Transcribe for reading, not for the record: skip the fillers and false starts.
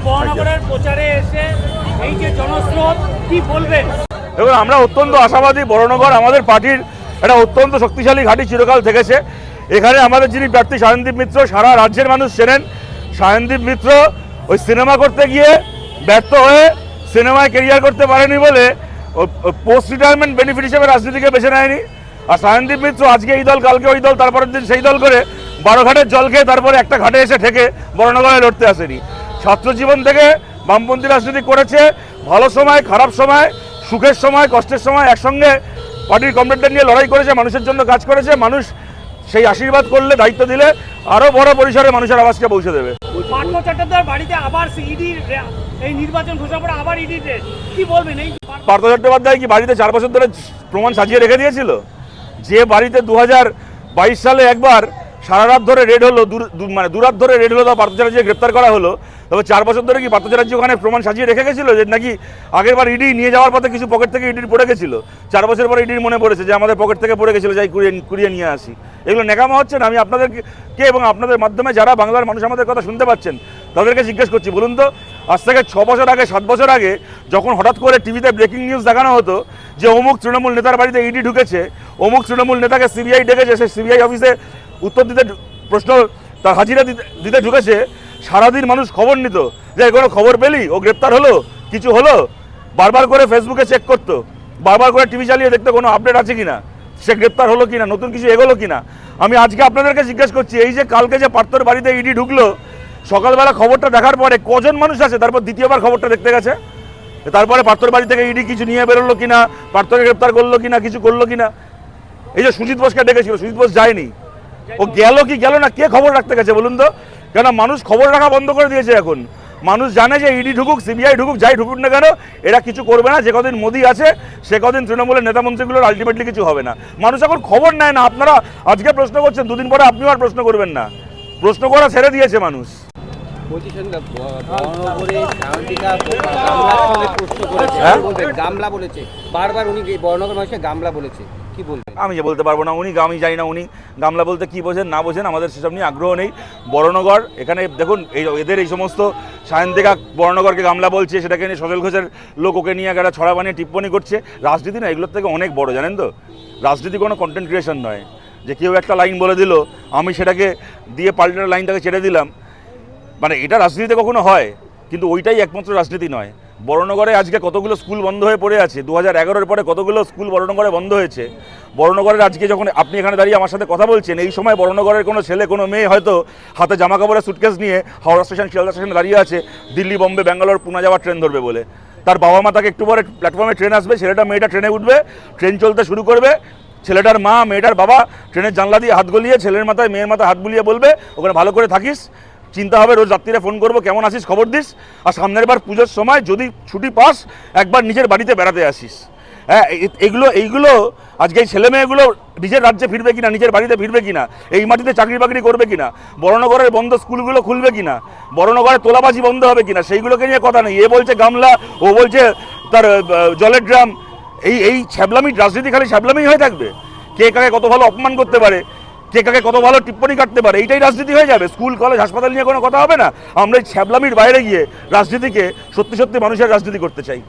বরানগরের প্রচারে এসে এই যে জনস্রোত কি বলবেন? দেখুন, আমরা অত্যন্ত আশাবাদী। বরানগর আমাদের পার্টির একটা অত্যন্ত শক্তিশালী ঘাঁটি চিরকাল থেকেছে। এখানে আমাদের যিনি প্রার্থী সায়নদীপ মিত্র, সারা রাজ্যের মানুষ চেনেন। সায়নদীপ মিত্র ওই সিনেমা করতে গিয়ে ব্যর্থ হয়ে সিনেমায় কেরিয়ার করতে পারেনি বলে পোস্ট রিটায়ারমেন্ট বেনিফিট হিসেবে রাজনীতিকে বেছে নেয়নি। আর সায়নদীপ মিত্র আজকে এই দল, কালকে ওই দল, তারপরের দিন সেই দল করে 12 ঘাটের জল খেয়ে তারপরে একটা ঘাটে এসে ঠেকে বরানগরে লড়তে আসেনি। ছাত্র জীবন থেকে বামপন্থী রাজনীতি করেছে। ভালো সময়, খারাপ সময়, সুখের সময়, কষ্টের সময় একসঙ্গে পার্টির কমরেডদের নিয়ে লড়াই করেছে, মানুষের জন্য কাজ করেছে। মানুষ সেই আশীর্বাদ করলে, দায়িত্ব দিলে আরও বড় পরিসরে মানুষের আওয়াজকে পৌঁছে দেবে। পার্থ চট্টোপাধ্যায়ের বাড়িতে আবার ইডির এই নির্বাচন ঘোষণা পড়ে আবার ইডির কি বলবেন? এই পার্থ চট্টোপাধ্যায় কি বাড়িতে 4 বছর ধরে প্রমাণ সাজিয়ে রেখে দিয়েছিল? যে বাড়িতে 2022 সালে একবার সারা রাত ধরে রেড হলো, মানে দুরাত ধরে রেড হলো, পার্থ চ্যাটার্জি গ্রেপ্তার করা হলো, তবে 4 বছর ধরে কি পার্থ চ্যাটার্জি ওখানে প্রমাণ সাজিয়ে রেখে গেছিল যে নাকি আগের বার ইডি নিয়ে যাওয়ার পথে কিছু পকেট থেকে ইডির পড়ে গেছিল? 4 বছর পরে ইডির মনে পড়েছে যে আমাদের পকেট থেকে পড়ে গেছিলো, যাই কুড়িয়ে নিয়ে আসি। এগুলো নেকামা হচ্ছে না? আমি আপনাদেরকে এবং আপনাদের মাধ্যমে যারা বাংলার মানুষ আমাদের কথা শুনতে পাচ্ছেন তাদেরকে জিজ্ঞেস করছি, বলুন তো, আজ থেকে 6 বছর আগে, 7 বছর আগে যখন হঠাৎ করে টিভিতে ব্রেকিং নিউজ দেখানো হতো যে অমুক তৃণমূল নেতার বাড়িতে ইডি ঢুকেছে, অমুক তৃণমূল নেতাকে সিবিআই ডেকেছে, সেই সিবিআই অফিসে উত্তর দিতে, প্রশ্ন তার হাজিরা দিতে ঢুকেছে, সারাদিন মানুষ খবর নিত যে কোনো খবর পেলি, ও গ্রেপ্তার হলো, কিছু হলো, বারবার করে ফেসবুকে চেক করতো, বারবার করে টিভি চালিয়ে দেখতো কোনো আপডেট আছে কিনা, সে গ্রেপ্তার হলো কিনা, নতুন কিছু এগোলো কিনা। আমি আজকে আপনাদেরকে জিজ্ঞেস করছি, এই যে কালকে যে পার্থর বাড়িতে ইডি ঢুকলো, সকালবেলা খবরটা দেখার পরে কজন মানুষ আছে তারপর দ্বিতীয়বার খবরটা দেখতে গেছে? তারপরে পার্থর বাড়ি থেকে ইডি কিছু নিয়ে বেরোলো কিনা, পার্থকে গ্রেপ্তার করলো কিনা, কিছু করলো কিনা? এই যে সুজিত বোসকে ডেকেছিল, সুজিত বোস যায়নি, ও গেল কি গেল না, কে খবর রাখতে গেছে বলুন তো? কেন মানুষ খবর রাখা বন্ধ করে দিয়েছে। এখন মানুষ জানে যে ইডি ঢুকুক, সিবিআই ঢুকুক, যাই ঢুকুক না কেন, এরা কিছু করবে না। যে কদিন মোদি আছে সে কদিন তৃণমূলের নেতা মন্ত্রীগুলোর আলটিমেটলি কিছু হবে না। মানুষ এখন খবর নেয় না। আপনারা আজকে প্রশ্ন করছেন, দুদিন পরে আপনিও আর প্রশ্ন করবেন না। প্রশ্ন করা ছেড়ে দিয়েছে মানুষ। গামলা বলেছে বারবার, উনি বর্ণগর মানুষকে গামলা বলেছে, কি বলবেন? আমি যে বলতে পারবো না, আমি জানি না উনি গামলা বলতে কি বোঝেন না বোঝেন, আমাদের সেসব নিয়ে আগ্রহ নেই। বরানগর এখানে দেখুন, এদের এই সমস্ত সায়ন্তিকা বরানগরকে গামলা বলছে, সেটাকে নিয়ে সজল ঘোষের লোক ওকে নিয়ে একটা ছড়া বানিয়ে টিপ্পনি করছে। রাজনীতি না এগুলোর থেকে অনেক বড়, জানেন তো? রাজনীতি কোনো কন্টেন্ট ক্রিয়েশন নয় যে কেউ একটা লাইন বলে দিল, আমি সেটাকে দিয়ে পাল্টানো লাইনটাকে ছেড়ে দিলাম, মানে এটা রাজনীতিতে কখনো হয়? কিন্তু ওইটাই একমাত্র রাজনীতি নয়। বরানগরে আজকে কতগুলো স্কুল বন্ধ হয়ে পড়ে আছে, 2011-এর পরে কতগুলো স্কুল বরানগরে বন্ধ হয়েছে। বরানগরের আজকে যখন আপনি এখানে দাঁড়িয়ে আমার সাথে কথা বলছেন, এই সময় বরানগরের কোনো ছেলে, কোনো মেয়ে হয়তো হাতে জামা কাপড়ের সুটকেস নিয়ে হাওড়া স্টেশন, শিয়ালদা স্টেশনে দাঁড়িয়ে আছে দিল্লি, বোম্বে, ব্যাঙ্গালোর, পুনা যাওয়ার ট্রেন ধরবে বলে। তার বাবা মা তাকে একটু পরে প্ল্যাটফর্মে ট্রেন আসবে, ছেলেটা মেয়েটা ট্রেনে উঠবে, ট্রেন চলতে শুরু করবে, ছেলেটার মা মেয়েটার বাবা ট্রেনের জানলা দিয়ে হাত গলিয়ে ছেলের মাথায় মেয়ের মাথায় হাত বুলিয়ে বলবে ওখানে ভালো করে থাকিস, চিন্তা হবে রোজ রাত্রিরে ফোন করবো, কেমন আসিস, খবর দিস, আর সামনের বার পুজোর সময় যদি ছুটি পাস একবার নিজের বাড়িতে বেড়াতে আসিস। হ্যাঁ, এইগুলো আজকে এই ছেলে মেয়েগুলো নিজের রাজ্যে ফিরবে কিনা, নিজের বাড়িতে ফিরবে কিনা, এই মাটিতে চাকরি বাকরি করবে কিনা, বরানগরের বন্ধ স্কুলগুলো খুলবে কিনা, বরানগরে তোলাবাজি বন্ধ হবে কিনা, সেইগুলোকে নিয়ে কথা নেই। এ বলছে গামলা, ও বলছে তার জলের ড্রাম। এই ছ্যাবলামি রাজনীতি খালি ছ্যাবলামি হয়ে থাকবে। কে কাকে কত ভালো অপমান করতে পারে, কে কাকে কত ভালো টিপ্পনি কাটতে পারে, এইটাই রাজনীতি হয়ে যাবে। স্কুল, কলেজ, হাসপাতাল নিয়ে কোনো কথা হবে না। আমরা এই ছ্যাবলামির বাইরে গিয়ে রাজনীতিকে সত্যি সত্যি মানুষের রাজনীতি করতে চাই।